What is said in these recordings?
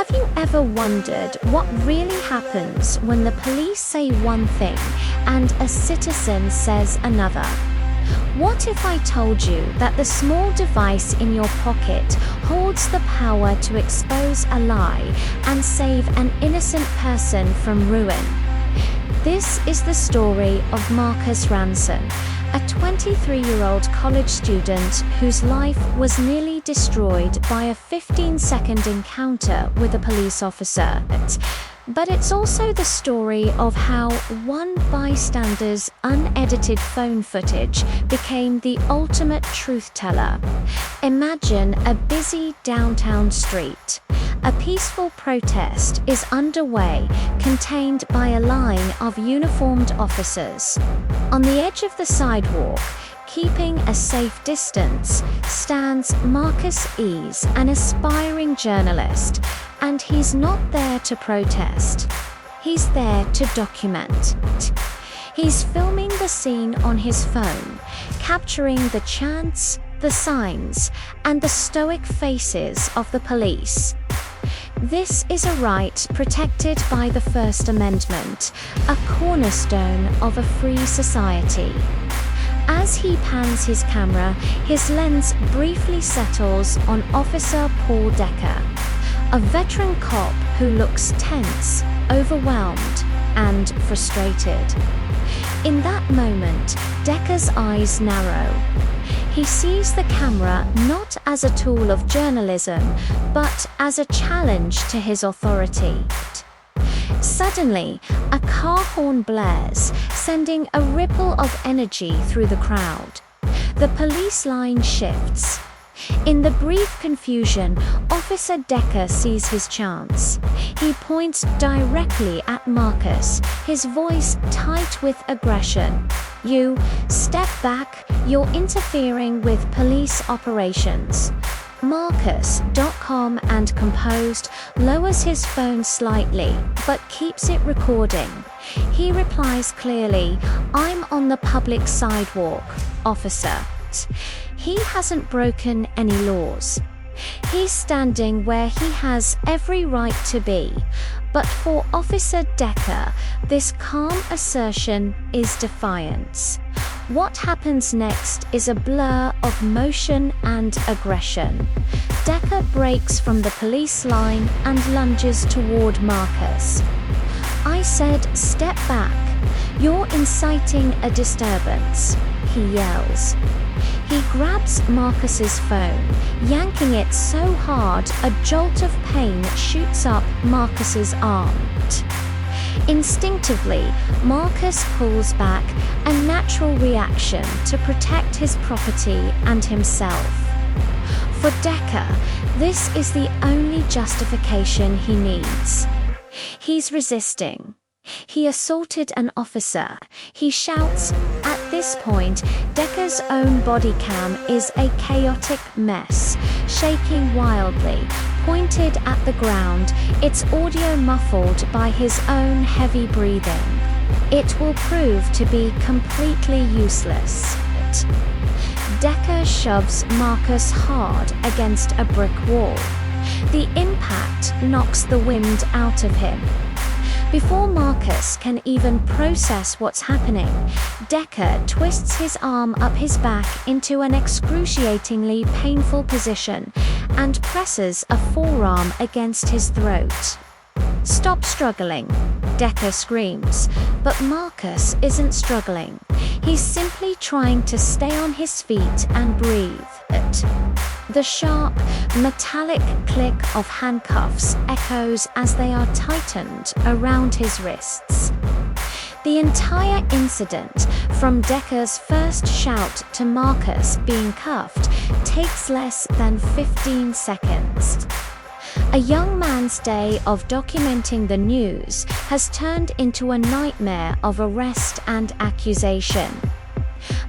Have you ever wondered what really happens when the police say one thing and a citizen says another? What if I told you that the small device in your pocket holds the power to expose a lie and save an innocent person from ruin? This is the story of Marcus Ranson, a 23-year-old college student whose life was nearly destroyed by a 15-second encounter with a police officer. But it's also the story of how one bystander's unedited phone footage became the ultimate truth teller. Imagine a busy downtown street. A peaceful protest is underway, contained by a line of uniformed officers. On the edge of the sidewalk, keeping a safe distance, stands Marcus Ease, an aspiring journalist, and he's not there to protest. He's there to document. He's filming the scene on his phone, capturing the chants, the signs, and the stoic faces of the police. This is a right protected by the First Amendment, a cornerstone of a free society. As he pans his camera, his lens briefly settles on Officer Paul Dekker, a veteran cop who looks tense, overwhelmed, and frustrated. In that moment, Dekker's eyes narrow. He sees the camera not as a tool of journalism, but as a challenge to his authority. Suddenly, a car horn blares, sending a ripple of energy through the crowd. The police line shifts. In the brief confusion, Officer Dekker sees his chance. He points directly at Marcus, his voice tight with aggression. "You, step back, you're interfering with police operations." Marcus, calm and composed, lowers his phone slightly, but keeps it recording. He replies clearly, "I'm on the public sidewalk, officer." He hasn't broken any laws. He's standing where he has every right to be. But for Officer Dekker, this calm assertion is defiance. What happens next is a blur of motion and aggression. Dekker breaks from the police line and lunges toward Marcus. "I said step back. You're inciting a disturbance," he yells. He grabs Marcus's phone, yanking it so hard a jolt of pain shoots up Marcus's arm. Instinctively, Marcus pulls back, a natural reaction to protect his property and himself. For Dekker, this is the only justification he needs. He's resisting. He assaulted an officer. He shouts. At this point, Dekker's own body cam is a chaotic mess, shaking wildly, pointed at the ground, its audio muffled by his own heavy breathing. It will prove to be completely useless. Dekker shoves Marcus hard against a brick wall. The impact knocks the wind out of him. Before Marcus can even process what's happening, Dekker twists his arm up his back into an excruciatingly painful position and presses a forearm against his throat. "Stop struggling," Dekker screams, but Marcus isn't struggling. He's simply trying to stay on his feet and breathe. The sharp, metallic click of handcuffs echoes as they are tightened around his wrists. The entire incident, from Dekker's first shout to Marcus being cuffed, takes less than 15 seconds. A young man's day of documenting the news has turned into a nightmare of arrest and accusation.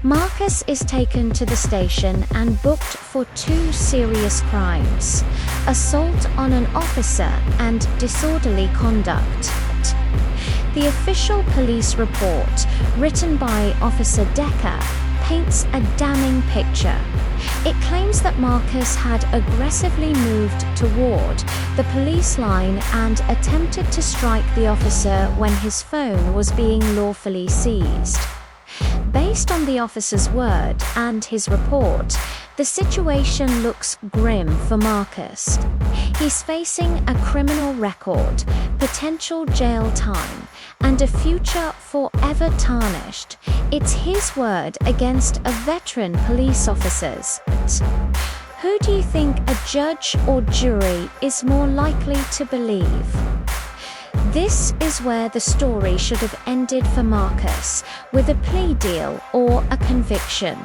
Marcus is taken to the station and booked for 2 serious crimes: assault on an officer and disorderly conduct. The official police report, written by Officer Dekker, paints a damning picture. It claims that Marcus had aggressively moved toward, the police line and attempted to strike the officer when his phone was being lawfully seized. Based on the officer's word and his report, the situation looks grim for Marcus. He's facing a criminal record, potential jail time, and a future forever tarnished. It's his word against a veteran police officer's. Who do you think a judge or jury is more likely to believe? This is where the story should have ended for Marcus, with a plea deal or a conviction.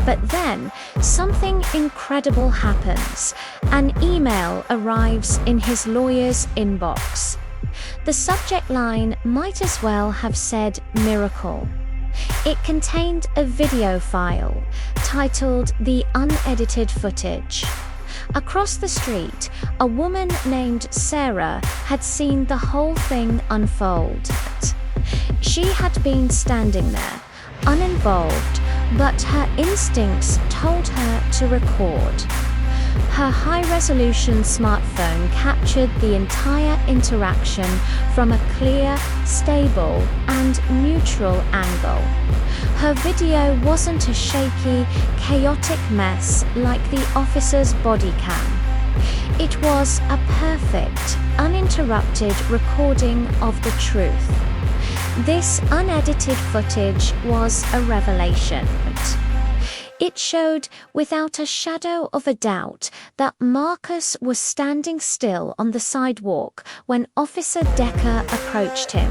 But then, something incredible happens. An email arrives in his lawyer's inbox. The subject line might as well have said miracle. It contained a video file titled The Unedited Footage. Across the street, a woman named Sarah had seen the whole thing unfold. She had been standing there, uninvolved, but her instincts told her to record. Her high-resolution smartphone captured the entire interaction from a clear, stable, and neutral angle. Her video wasn't a shaky, chaotic mess like the officer's body cam. It was a perfect, uninterrupted recording of the truth. This unedited footage was a revelation. It showed, without a shadow of a doubt, that Marcus was standing still on the sidewalk when Officer Dekker approached him.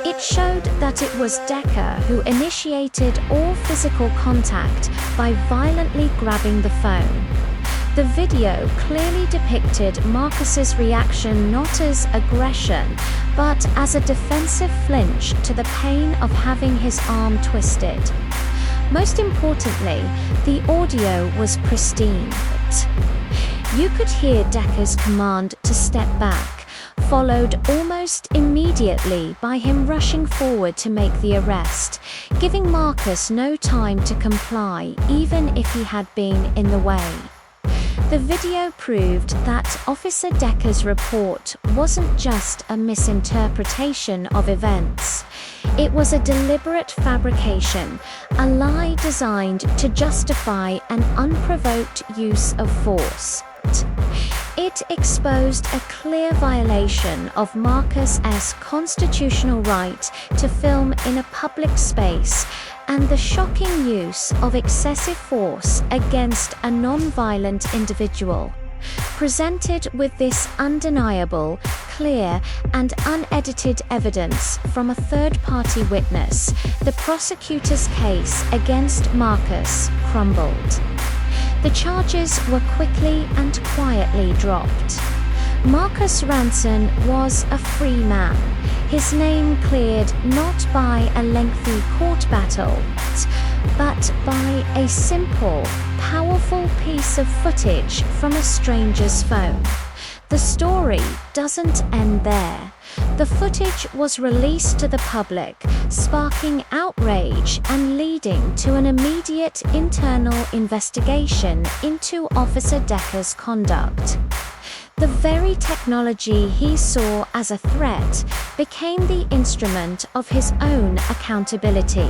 It showed that it was Dekker who initiated all physical contact by violently grabbing the phone. The video clearly depicted Marcus's reaction not as aggression, but as a defensive flinch to the pain of having his arm twisted. Most importantly, the audio was pristine. You could hear Dekker's command to step back, followed almost immediately by him rushing forward to make the arrest, giving Marcus no time to comply, even if he had been in the way. The video proved that Officer Dekker's report wasn't just a misinterpretation of events. It was a deliberate fabrication, a lie designed to justify an unprovoked use of force. It exposed a clear violation of Marcus's constitutional right to film in a public space and the shocking use of excessive force against a non-violent individual. Presented with this undeniable, clear, and unedited evidence from a third-party witness, the prosecutor's case against Marcus crumbled. The charges were quickly and quietly dropped. Marcus Ranson was a free man, his name cleared not by a lengthy court battle, but by a simple, powerful piece of footage from a stranger's phone. The story doesn't end there. The footage was released to the public, sparking outrage and leading to an immediate internal investigation into Officer Dekker's conduct. The very technology he saw as a threat became the instrument of his own accountability.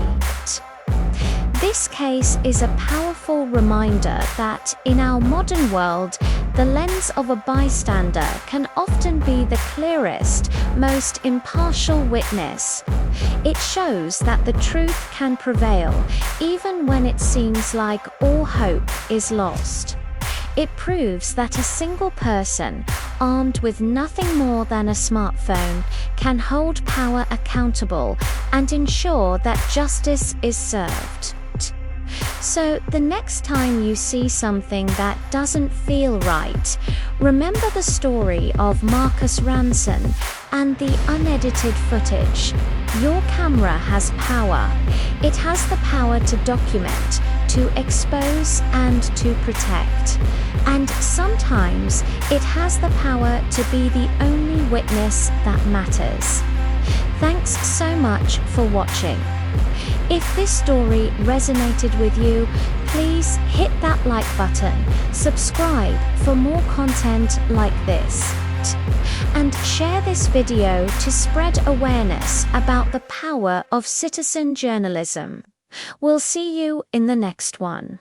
This case is a powerful reminder that, in our modern world, the lens of a bystander can often be the clearest, most impartial witness. It shows that the truth can prevail, even when it seems like all hope is lost. It proves that a single person, armed with nothing more than a smartphone, can hold power accountable and ensure that justice is served. So, the next time you see something that doesn't feel right, remember the story of Marcus Ranson and the unedited footage. Your camera has power. It has the power to document, to expose, and to protect. And sometimes it has the power to be the only witness that matters. Thanks so much for watching. If this story resonated with you, please hit that like button, subscribe for more content like this. comment. And share this video to spread awareness about the power of citizen journalism. We'll see you in the next one.